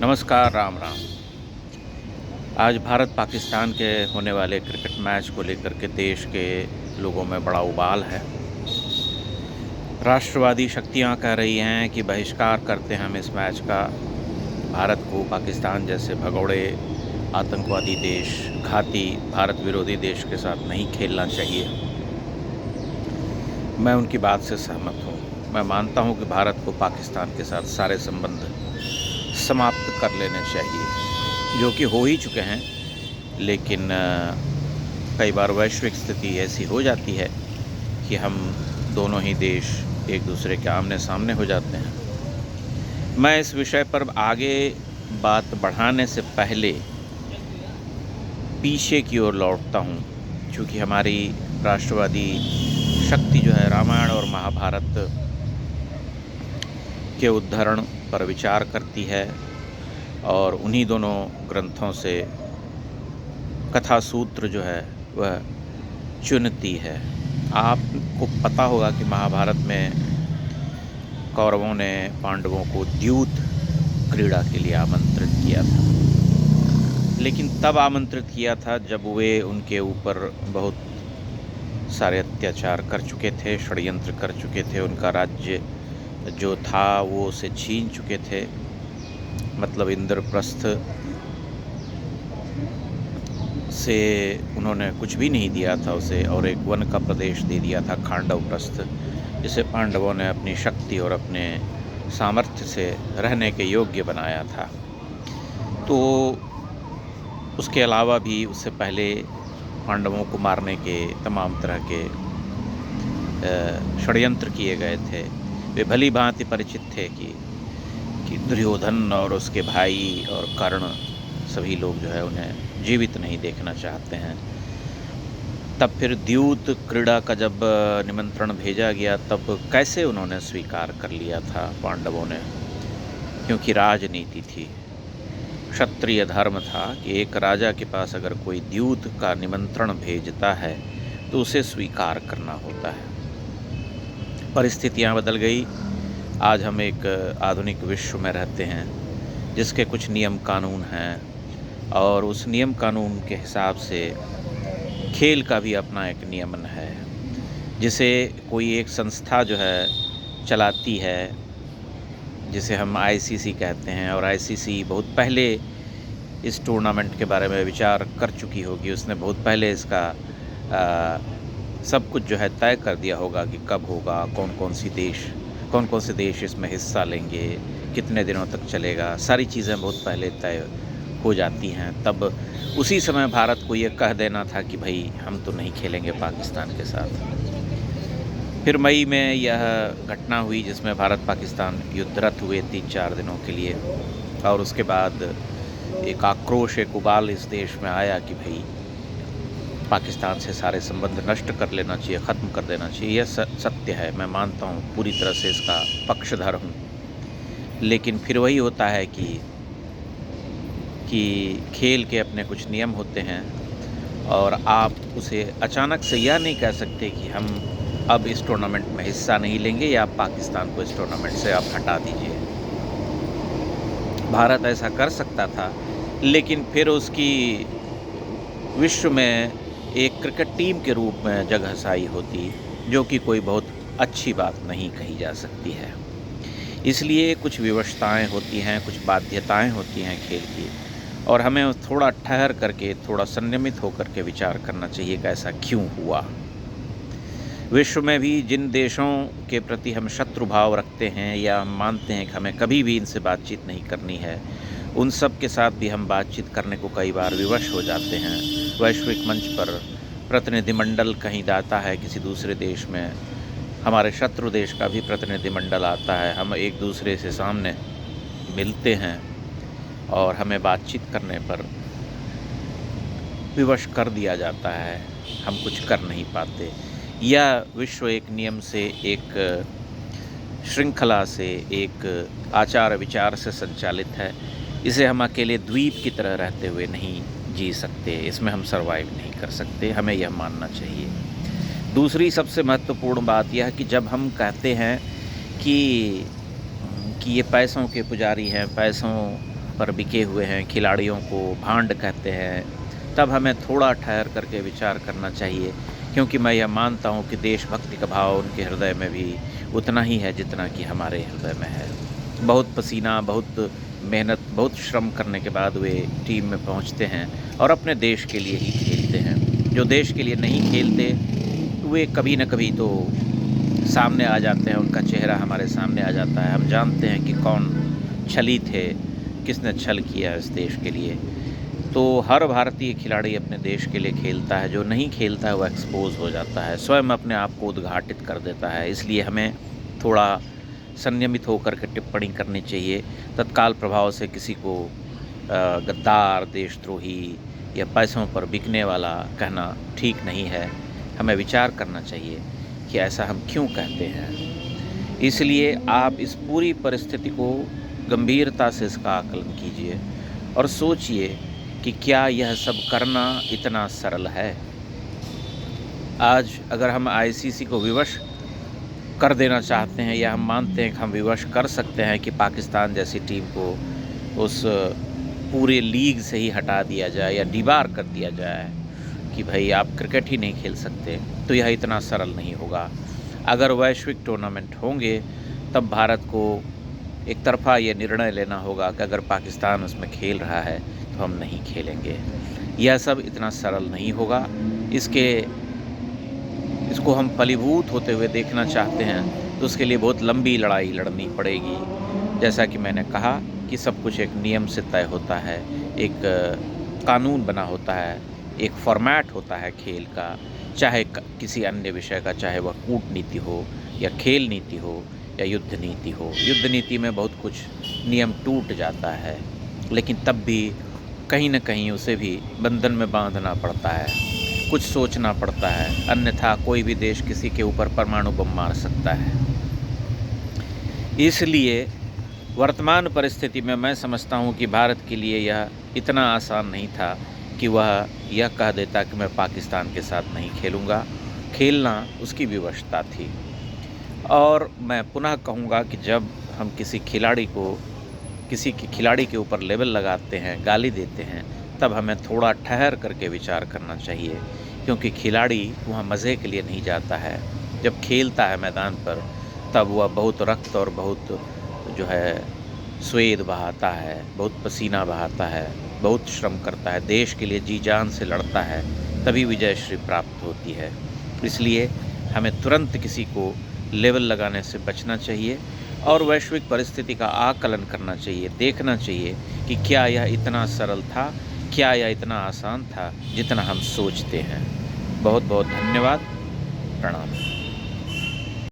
नमस्कार, राम राम। आज भारत पाकिस्तान के होने वाले क्रिकेट मैच को लेकर के देश के लोगों में बड़ा उबाल है। राष्ट्रवादी शक्तियां कह रही हैं कि बहिष्कार करते हैं हम इस मैच का। भारत को पाकिस्तान जैसे भगोड़े आतंकवादी देश, घाती भारत विरोधी देश के साथ नहीं खेलना चाहिए। मैं उनकी बात से सहमत हूँ। मैं मानता हूँ कि भारत को पाकिस्तान के साथ सारे संबंध समाप्त कर लेने चाहिए, जो कि हो ही चुके हैं। लेकिन कई बार वैश्विक स्थिति ऐसी हो जाती है कि हम दोनों ही देश एक दूसरे के आमने सामने हो जाते हैं। मैं इस विषय पर आगे बात बढ़ाने से पहले पीछे की ओर लौटता हूँ, क्योंकि हमारी राष्ट्रवादी शक्ति जो है रामायण और महाभारत के उद्धरण पर विचार करती है और उन्हीं दोनों ग्रंथों से कथा सूत्र जो है वह चुनती है। आपको पता होगा कि महाभारत में कौरवों ने पांडवों को द्यूत क्रीड़ा के लिए आमंत्रित किया था, लेकिन तब आमंत्रित किया था जब वे उनके ऊपर बहुत सारे अत्याचार कर चुके थे, षड्यंत्र कर चुके थे, उनका राज्य जो था वो उसे छीन चुके थे। मतलब इंद्रप्रस्थ से उन्होंने कुछ भी नहीं दिया था उसे, और एक वन का प्रदेश दे दिया था, खांडवप्रस्थ, जिसे पांडवों ने अपनी शक्ति और अपने सामर्थ्य से रहने के योग्य बनाया था। तो उसके अलावा भी उससे पहले पांडवों को मारने के तमाम तरह के षड्यंत्र किए गए थे। वे भली भांति परिचित थे कि दुर्योधन और उसके भाई और कर्ण सभी लोग जो है उन्हें जीवित नहीं देखना चाहते हैं। तब फिर द्यूत क्रीड़ा का जब निमंत्रण भेजा गया, तब कैसे उन्होंने स्वीकार कर लिया था पांडवों ने, क्योंकि राजनीति थी, क्षत्रिय धर्म था कि एक राजा के पास अगर कोई द्यूत का निमंत्रण भेजता है तो उसे स्वीकार करना होता है। परिस्थितियां बदल गई। आज हम एक आधुनिक विश्व में रहते हैं जिसके कुछ नियम कानून हैं, और उस नियम कानून के हिसाब से खेल का भी अपना एक नियमन है, जिसे कोई एक संस्था जो है चलाती है, जिसे हम आईसीसी कहते हैं। और आईसीसी बहुत पहले इस टूर्नामेंट के बारे में विचार कर चुकी होगी। उसने बहुत पहले इसका सब कुछ जो है तय कर दिया होगा कि कब होगा, कौन कौन से देश इसमें हिस्सा लेंगे, कितने दिनों तक चलेगा। सारी चीज़ें बहुत पहले तय हो जाती हैं। तब उसी समय भारत को ये कह देना था कि भाई हम तो नहीं खेलेंगे पाकिस्तान के साथ। फिर मई में यह घटना हुई जिसमें भारत पाकिस्तान युद्धरत हुए 3-4 दिनों के लिए, और उसके बाद एक आक्रोश, एक उबाल इस देश में आया कि भाई पाकिस्तान से सारे संबंध नष्ट कर लेना चाहिए, ख़त्म कर देना चाहिए। यह सत्य है, मैं मानता हूँ, पूरी तरह से इसका पक्षधर हूँ। लेकिन फिर वही होता है कि खेल के अपने कुछ नियम होते हैं, और आप उसे अचानक से यह नहीं कह सकते कि हम अब इस टूर्नामेंट में हिस्सा नहीं लेंगे या पाकिस्तान को इस टूर्नामेंट से आप हटा दीजिए। भारत ऐसा कर सकता था, लेकिन फिर उसकी विश्व में एक क्रिकेट टीम के रूप में जगहसाई होती, जो कि कोई बहुत अच्छी बात नहीं कही जा सकती है। इसलिए कुछ विवशताएं होती हैं, कुछ बाध्यताएं होती हैं खेल की, और हमें थोड़ा ठहर करके, थोड़ा संयमित होकर के विचार करना चाहिए कि ऐसा क्यों हुआ। विश्व में भी जिन देशों के प्रति हम शत्रु भाव रखते हैं या हम मानते हैं कि हमें कभी भी इनसे बातचीत नहीं करनी है, उन सब के साथ भी हम बातचीत करने को कई बार विवश हो जाते हैं। वैश्विक मंच पर प्रतिनिधिमंडल कहीं जाता है किसी दूसरे देश में, हमारे शत्रु देश का भी प्रतिनिधिमंडल आता है, हम एक दूसरे से सामने मिलते हैं और हमें बातचीत करने पर विवश कर दिया जाता है, हम कुछ कर नहीं पाते। यह विश्व एक नियम से, एक श्रृंखला से, एक आचार विचार से संचालित है। इसे हम अकेले द्वीप की तरह रहते हुए नहीं जी सकते, इसमें हम सर्वाइव नहीं कर सकते, हमें यह मानना चाहिए। दूसरी सबसे महत्वपूर्ण बात यह कि जब हम कहते हैं कि ये पैसों के पुजारी हैं, पैसों पर बिके हुए हैं, खिलाड़ियों को भांड कहते हैं, तब हमें थोड़ा ठहर करके विचार करना चाहिए, क्योंकि मैं यह मानता हूँ कि देशभक्ति का भाव उनके हृदय में भी उतना ही है जितना कि हमारे हृदय में है। बहुत पसीना, बहुत मेहनत, बहुत श्रम करने के बाद वे टीम में पहुँचते हैं और अपने देश के लिए ही खेलते हैं। जो देश के लिए नहीं खेलते, वे कभी न कभी तो सामने आ जाते हैं, उनका चेहरा हमारे सामने आ जाता है। हम जानते हैं कि कौन छली थे, किसने छल किया इस देश के लिए। तो हर भारतीय खिलाड़ी अपने देश के लिए खेलता है, जो नहीं खेलता है वो एक्सपोज़ हो जाता है, स्वयं अपने आप को उद्घाटित कर देता है। इसलिए हमें थोड़ा संयमित होकर के टिप्पणी करनी चाहिए। तत्काल प्रभाव से किसी को गद्दार, देशद्रोही या पैसों पर बिकने वाला कहना ठीक नहीं है। हमें विचार करना चाहिए कि ऐसा हम क्यों कहते हैं। इसलिए आप इस पूरी परिस्थिति को गंभीरता से इसका आकलन कीजिए और सोचिए कि क्या यह सब करना इतना सरल है। आज अगर हम आईसीसी को विवश कर देना चाहते हैं, या हम मानते हैं कि हम विवश कर सकते हैं कि पाकिस्तान जैसी टीम को उस पूरे लीग से ही हटा दिया जाए या डिबार कर दिया जाए कि भाई आप क्रिकेट ही नहीं खेल सकते, तो यह इतना सरल नहीं होगा। अगर वैश्विक टूर्नामेंट होंगे तब भारत को एक तरफ़ा ये निर्णय लेना होगा कि अगर पाकिस्तान उसमें खेल रहा है तो हम नहीं खेलेंगे। यह सब इतना सरल नहीं होगा। इसको हम फलीभूत होते हुए देखना चाहते हैं तो उसके लिए बहुत लंबी लड़ाई लड़नी पड़ेगी। जैसा कि मैंने कहा कि सब कुछ एक नियम से तय होता है, एक कानून बना होता है, एक फॉर्मेट होता है खेल का, चाहे किसी अन्य विषय का, चाहे वह कूटनीति हो या खेल नीति हो या युद्ध नीति हो। युद्ध नीति में बहुत कुछ नियम टूट जाता है, लेकिन तब भी कहीं न कहीं उसे भी बंधन में बांधना पड़ता है, कुछ सोचना पड़ता है, अन्यथा कोई भी देश किसी के ऊपर परमाणु बम मार सकता है। इसलिए वर्तमान परिस्थिति में मैं समझता हूँ कि भारत के लिए यह इतना आसान नहीं था कि वह यह कह देता कि मैं पाकिस्तान के साथ नहीं खेलूँगा। खेलना उसकी विवशता थी। और मैं पुनः कहूँगा कि जब हम किसी खिलाड़ी के ऊपर लेबल लगाते हैं, गाली देते हैं, तब हमें थोड़ा ठहर करके विचार करना चाहिए, क्योंकि खिलाड़ी वहाँ मज़े के लिए नहीं जाता है। जब खेलता है मैदान पर तब वह बहुत रक्त और बहुत जो है स्वेद बहाता है, बहुत पसीना बहाता है, बहुत श्रम करता है, देश के लिए जी जान से लड़ता है, तभी विजयश्री प्राप्त होती है। इसलिए हमें तुरंत किसी को लेबल लगाने से बचना चाहिए और वैश्विक परिस्थिति का आकलन करना चाहिए, देखना चाहिए कि क्या यह इतना सरल था, क्या यह इतना आसान था जितना हम सोचते हैं। बहुत बहुत धन्यवाद। प्रणाम।